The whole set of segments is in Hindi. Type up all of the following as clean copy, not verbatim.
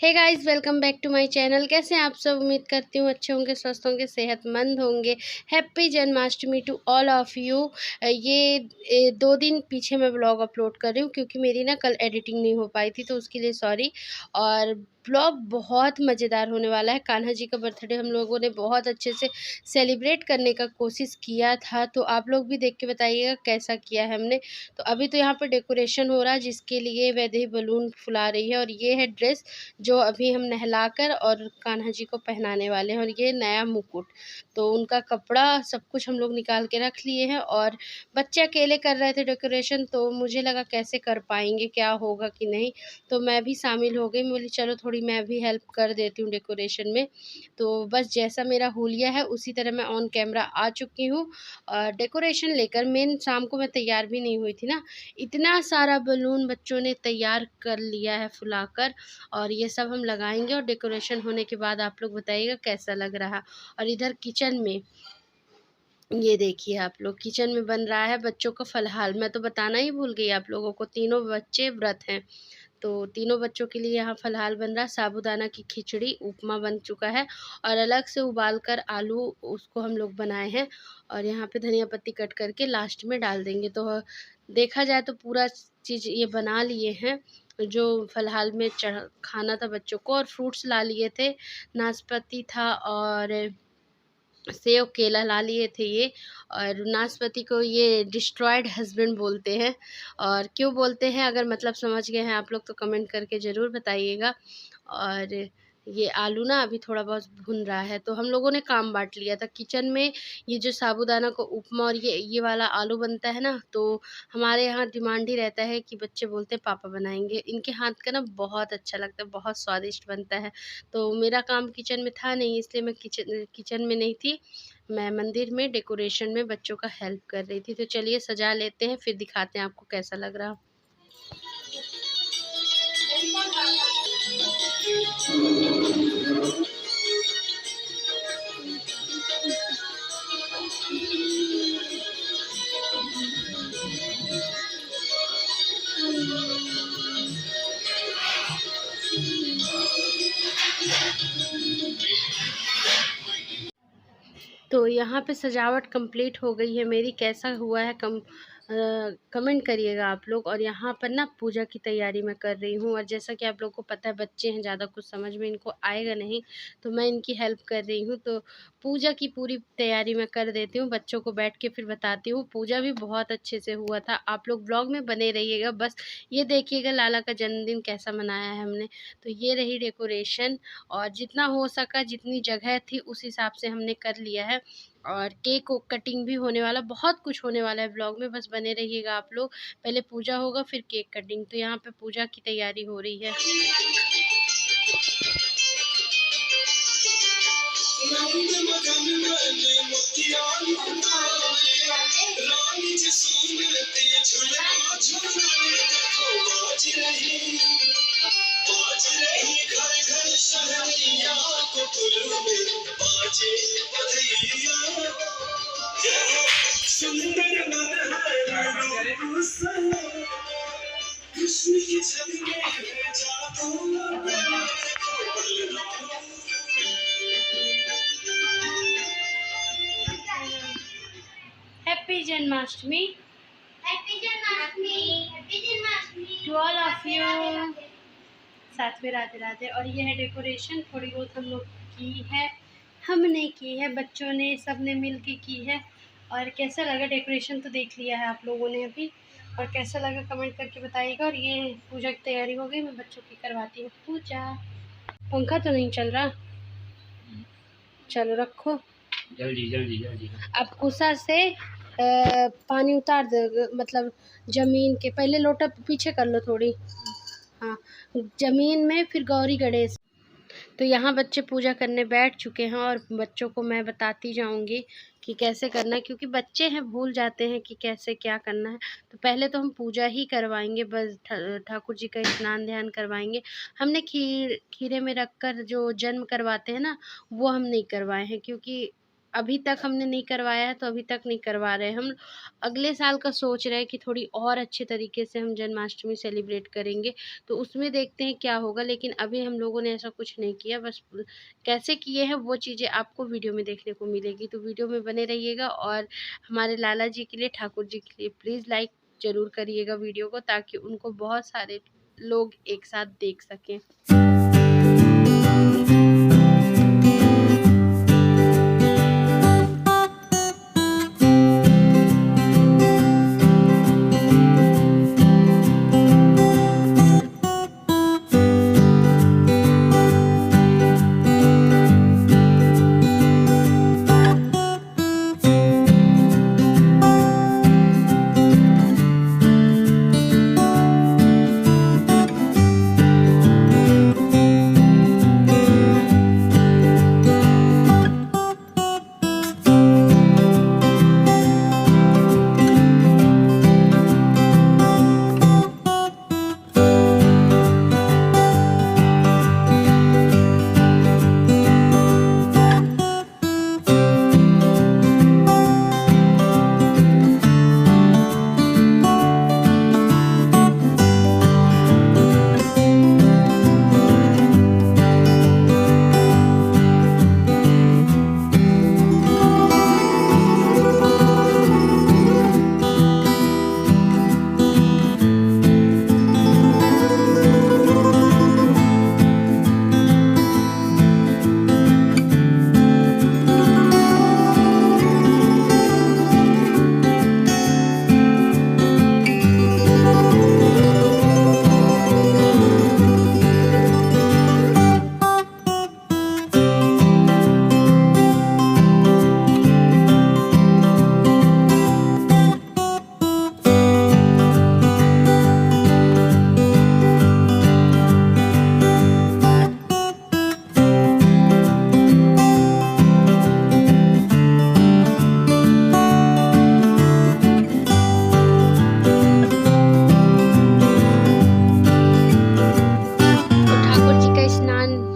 Hey guys, welcome back to my channel. कैसे हैं आप सब? उम्मीद करती हूँ अच्छे होंगे, स्वस्थ होंगे, सेहतमंद होंगे। Happy Janmashtami to all of you. ये 2 दिन पीछे मैं ब्लॉग अपलोड कर रही हूँ क्योंकि मेरी ना कल एडिटिंग नहीं हो पाई थी, तो उसके लिए सॉरी। और ब्लॉग बहुत मज़ेदार होने वाला है। कान्हा जी का बर्थडे हम लोगों ने बहुत अच्छे से सेलिब्रेट करने का कोशिश किया था, तो आप लोग भी देख के बताइएगा कैसा किया है हमने। तो अभी तो यहाँ पर डेकोरेशन हो रहा है, जिसके लिए वैदेही बलून फुला रही है। और ये है ड्रेस जो अभी हम नहलाकर और कान्हा जी को पहनाने वाले हैं। और ये नया मुकुट, तो उनका कपड़ा सब कुछ हम लोग निकाल के रख लिए हैं। और बच्चे अकेले कर रहे थे डेकोरेशन, तो मुझे लगा कैसे कर पाएंगे, क्या होगा कि नहीं, तो मैं भी शामिल हो गई। मैं बोली चलो थोड़ी मैं भी हेल्प कर देती हूँ डेकोरेशन में। तो बस जैसा मेरा हुलिया है उसी तरह मैं ऑन कैमरा आ चुकी हूँ और डेकोरेशन लेकर। मेन शाम को मैं तैयार भी नहीं हुई थी ना, इतना सारा बलून बच्चों ने तैयार कर लिया है फुलाकर। और ये सब हम लगाएंगे और डेकोरेशन होने के बाद आप लोग बताइएगा कैसा लग रहा। और इधर किचन में ये देखिए, आप लोग किचन में बन रहा है बच्चों का फलहाल। मैं तो बताना ही भूल गई आप लोगों को, तीनों बच्चे व्रत हैं, तो तीनों बच्चों के लिए यहाँ फलहाल बन रहा है। साबूदाना की खिचड़ी, उपमा बन चुका है और अलग से उबाल कर आलू उसको हम लोग बनाए हैं। और यहाँ पे धनिया पत्ती कट करके लास्ट में डाल देंगे। तो देखा जाए तो पूरा चीज़ ये बना लिए हैं जो फलहाल में खाना था बच्चों को। और फ्रूट्स ला लिए थे, नाशपाती था और सेव केला ला लिए थे ये। और नाशपाती को ये डिस्ट्रॉयड हस्बैंड बोलते हैं। और क्यों बोलते हैं, अगर मतलब समझ गए हैं आप लोग तो कमेंट करके ज़रूर बताइएगा। और ये आलू ना अभी थोड़ा बहुत भुन रहा है, तो हम लोगों ने काम बांट लिया था किचन में। ये जो साबूदाना को उपमा और ये वाला आलू बनता है ना, तो हमारे यहाँ डिमांड ही रहता है कि बच्चे बोलते हैं पापा बनाएंगे। इनके हाथ का ना बहुत अच्छा लगता है, बहुत स्वादिष्ट बनता है। तो मेरा काम किचन में था नहीं, इसलिए मैं किचन में नहीं थी। मैं मंदिर में डेकोरेशन में बच्चों का हेल्प कर रही थी। तो चलिए सजा लेते हैं, फिर दिखाते हैं आपको कैसा लग रहा। तो यहाँ पे सजावट कंप्लीट हो गई है मेरी। कैसा हुआ है कमेंट करिएगा आप लोग। और यहाँ पर ना पूजा की तैयारी मैं कर रही हूँ। और जैसा कि आप लोग को पता है बच्चे हैं, ज़्यादा कुछ समझ में इनको आएगा नहीं, तो मैं इनकी हेल्प कर रही हूँ। तो पूजा की पूरी तैयारी मैं कर देती हूँ, बच्चों को बैठ के फिर बताती हूँ। पूजा भी बहुत अच्छे से हुआ था। आप लोग ब्लॉग में बने रहिएगा, बस ये देखिएगा लाला का जन्मदिन कैसा मनाया है हमने। तो ये रही डेकोरेशन, और जितना हो सका, जितनी जगह थी उस हिसाब से हमने कर लिया है। और केक कटिंग भी होने वाला, बहुत कुछ होने वाला है ब्लॉग में, बस बने रहिएगा आप लोग। पहले पूजा होगा फिर केक कटिंग। तो यहाँ पे पूजा की तैयारी हो रही है। Happy Janmashtami, happy Janmashtami, happy Janmashtami to all of you. साथ में राधे राधे। और ये है डेकोरेशन, थोड़ी बहुत हम लोग की है, हमने की है, बच्चों ने सबने मिल के की है। और कैसा लगा डेकोरेशन तो देख लिया है आप लोगों ने अभी, और कैसा लगा कमेंट करके बताइएगा। और ये पूजा की तैयारी हो गई, मैं बच्चों की करवाती हूँ पूजा। पंखा तो नहीं चल रहा, चलो रखो जल्दी जल्दी जल्दी। अब कुसा से पानी उतार दो, मतलब जमीन के, पहले लोटा पीछे कर लो थोड़ी, हाँ, जमीन में, फिर गौरी गणेश। तो यहाँ बच्चे पूजा करने बैठ चुके हैं और बच्चों को मैं बताती जाऊंगी कि कैसे करना है, क्योंकि बच्चे हैं भूल जाते हैं कि कैसे क्या करना है। तो पहले तो हम पूजा ही करवाएंगे, बस ठाकुर जी का स्नान ध्यान करवाएंगे। हमने खीरे में रखकर जो जन्म करवाते हैं ना, वो हम नहीं करवाए हैं, क्योंकि अभी तक हमने नहीं करवाया है तो अभी तक नहीं करवा रहे हम। अगले साल का सोच रहे हैं कि थोड़ी और अच्छे तरीके से हम जन्माष्टमी सेलिब्रेट करेंगे, तो उसमें देखते हैं क्या होगा। लेकिन अभी हम लोगों ने ऐसा कुछ नहीं किया, बस कैसे किए हैं वो चीज़ें आपको वीडियो में देखने को मिलेगी, तो वीडियो में बने रहिएगा। और हमारे लाला जी के लिए, ठाकुर जी के लिए प्लीज़ लाइक ज़रूर करिएगा वीडियो को, ताकि उनको बहुत सारे लोग एक साथ देख सकें।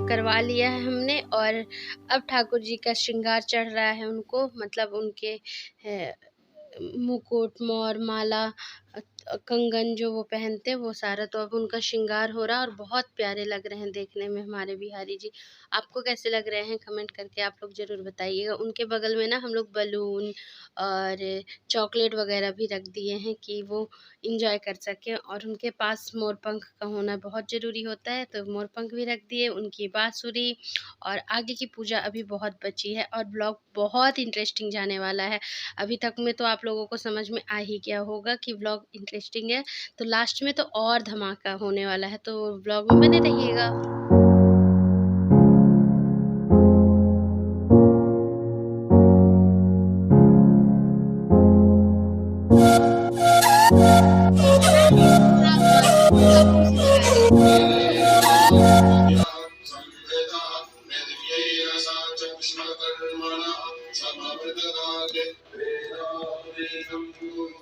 करवा लिया है हमने, और अब ठाकुर जी का श्रृंगार चढ़ रहा है उनको, मतलब उनके मुकुट, मोर, माला, कंगन जो वो पहनते हैं वो सारा, तो अब उनका श्रृंगार हो रहा है और बहुत प्यारे लग रहे हैं देखने में हमारे बिहारी जी। आपको कैसे लग रहे हैं कमेंट करके आप लोग ज़रूर बताइएगा। उनके बगल में ना हम लोग बलून और चॉकलेट वगैरह भी रख दिए हैं कि वो इंजॉय कर सकें, और उनके पास मोरपंख का होना बहुत ज़रूरी होता है, तो मोरपंख भी रख दिए, उनकी बाँसुरी, और आगे की पूजा अभी बहुत बची है और ब्लॉग बहुत इंटरेस्टिंग जाने वाला है। अभी तक में तो आप लोगों को समझ में आ ही गया होगा कि व्लॉग इंटरेस्टिंग है, तो लास्ट में तो और धमाका होने वाला है, तो व्लॉग में बने रहिएगा।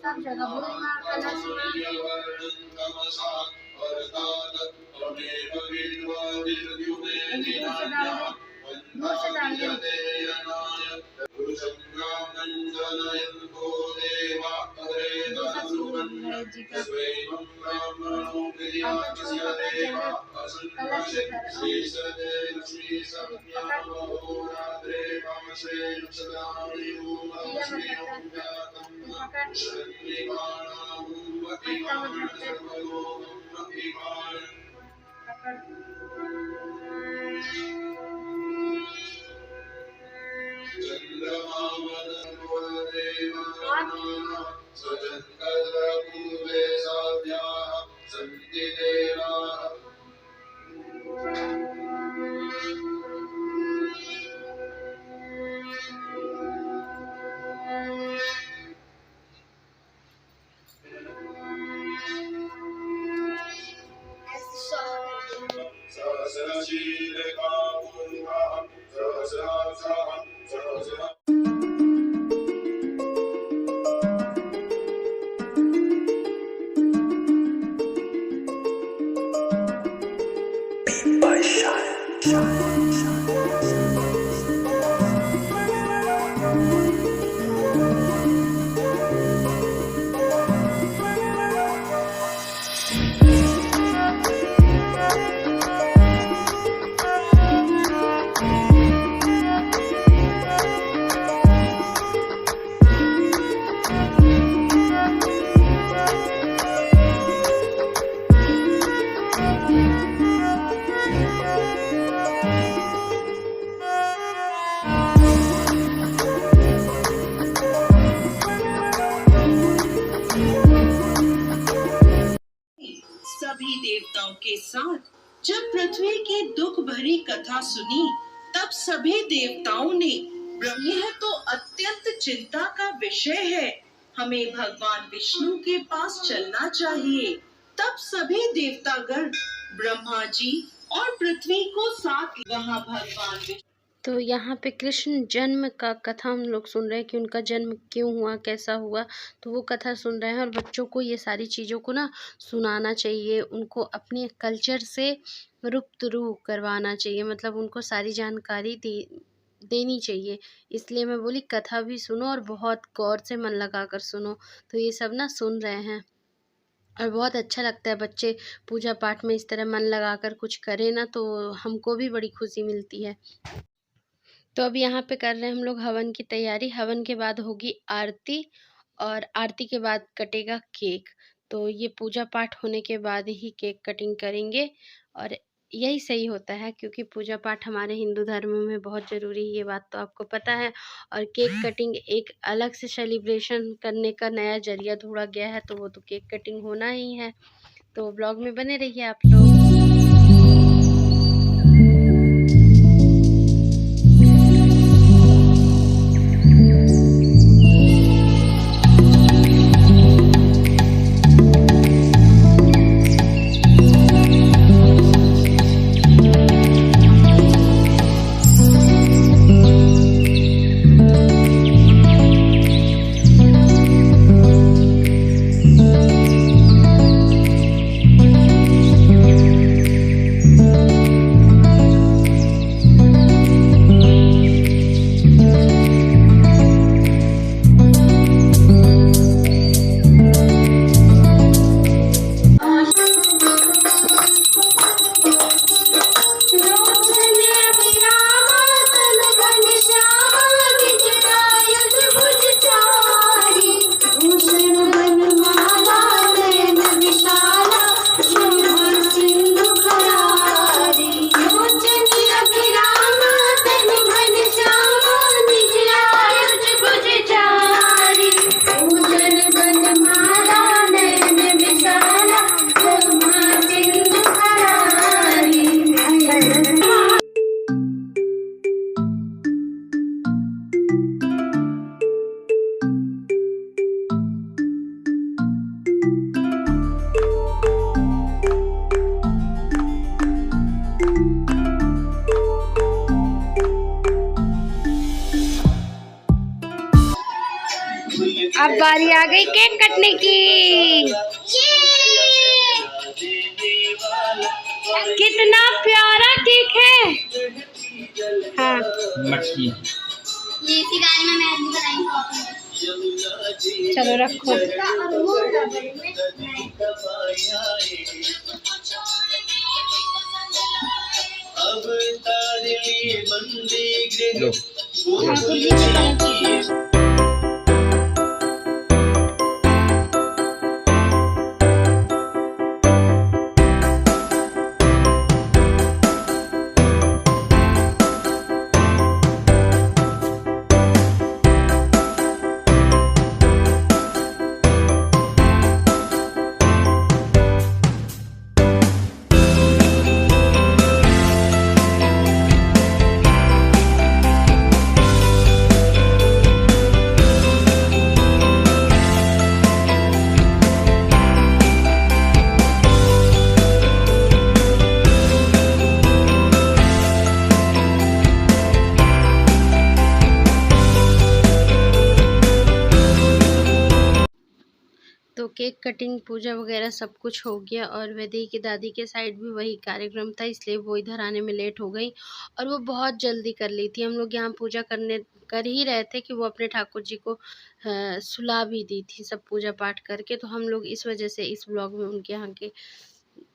सब जगह by के साथ। जब पृथ्वी की दुख भरी कथा सुनी, तब सभी देवताओं ने यह तो अत्यंत चिंता का विषय है, हमें भगवान विष्णु के पास चलना चाहिए। तब सभी देवतागण ब्रह्मा जी और पृथ्वी को साथ वहाँ भगवान विष्णु। तो यहाँ पे कृष्ण जन्म का कथा हम लोग सुन रहे हैं कि उनका जन्म क्यों हुआ, कैसा हुआ, तो वो कथा सुन रहे हैं। और बच्चों को ये सारी चीज़ों को ना सुनाना चाहिए, उनको अपने कल्चर से रूबरू करवाना चाहिए, मतलब उनको सारी जानकारी देनी चाहिए। इसलिए मैं बोली कथा भी सुनो और बहुत गौर से मन लगा कर सुनो। तो ये सब ना सुन रहे हैं और बहुत अच्छा लगता है। बच्चे पूजा पाठ में इस तरह मन लगा कर कुछ करें ना, तो हमको भी बड़ी खुशी मिलती है। तो अब यहाँ पे कर रहे हैं हम लोग हवन की तैयारी। हवन के बाद होगी आरती और आरती के बाद कटेगा केक। तो ये पूजा पाठ होने के बाद ही केक कटिंग करेंगे और यही सही होता है, क्योंकि पूजा पाठ हमारे हिंदू धर्म में बहुत ज़रूरी है, ये बात तो आपको पता है। और केक कटिंग एक अलग से सेलिब्रेशन करने का नया जरिया ढूंढा गया है, तो वो तो केक कटिंग होना ही है। तो ब्लॉग में बने रहिए आप लोग। अब बारी आ गई केक कटने की। कितना प्यारा केक है। हाँ मटकी। ये इसी गाय में मैं भी बनाई। चलो रखो। लो। तो केक कटिंग पूजा वगैरह सब कुछ हो गया और वैदेही की दादी के साइड भी वही कार्यक्रम था, इसलिए वो इधर आने में लेट हो गई और वो बहुत जल्दी कर ली थी। हम लोग यहाँ पूजा कर ही रहे थे कि वो अपने ठाकुर जी को सुला भी दी थी सब पूजा पाठ करके। तो हम लोग इस वजह से इस ब्लॉग में उनके यहाँ के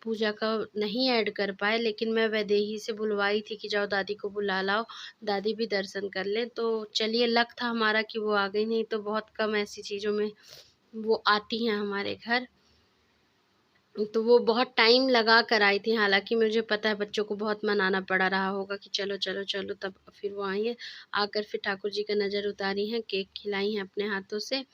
पूजा का नहीं ऐड कर पाए, लेकिन मैं वैदेही से बुलवाई थी कि जाओ दादी को बुला लाओ, दादी भी दर्शन कर लें। तो चलिए, लक था हमारा कि वो आ गई, नहीं तो बहुत कम ऐसी चीज़ों में वो आती हैं हमारे घर। तो वो बहुत टाइम लगा कर आई थी, हालांकि मुझे पता है बच्चों को बहुत मनाना पड़ा रहा होगा कि चलो चलो चलो, तब फिर वो आई हैं। आकर फिर ठाकुर जी का नज़र उतारी हैं, केक खिलाई हैं अपने हाथों से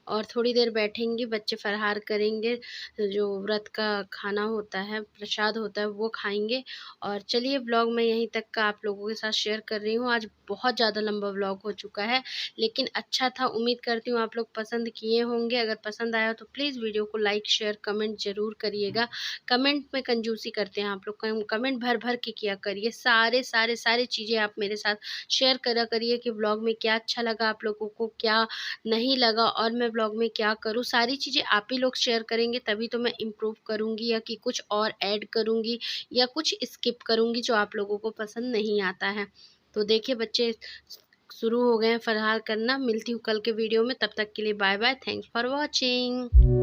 और थोड़ी देर बैठेंगे, बच्चे फलाहार करेंगे, जो व्रत का खाना होता है, प्रसाद होता है, वो खाएंगे। और चलिए, व्लॉग मैं यहीं तक का आप लोगों के साथ शेयर कर रही हूँ। आज बहुत ज़्यादा लंबा व्लॉग हो चुका है, लेकिन अच्छा था। उम्मीद करती हूँ आप लोग पसंद किए होंगे। अगर पसंद आया तो प्लीज़ वीडियो को लाइक शेयर कमेंट ज़रूर करिएगा। कमेंट में कंजूसी करते हैं आप लोग, कमेंट भर भर के किया करिए। सारे चीज़ें आप मेरे साथ शेयर करा करिए कि व्लॉग में क्या अच्छा लगा, आप लोगों को क्या नहीं लगा, और मैं ब्लॉग में क्या करूँ। सारी चीज़ें आप ही लोग शेयर करेंगे तभी तो मैं इम्प्रूव करूँगी, या कि कुछ और ऐड करूँगी, या कुछ स्किप करूँगी जो आप लोगों को पसंद नहीं आता है। तो देखिए, बच्चे शुरू हो गए हैं फलाहार करना। मिलती हूँ कल के वीडियो में, तब तक के लिए bye bye. Thanks for watching.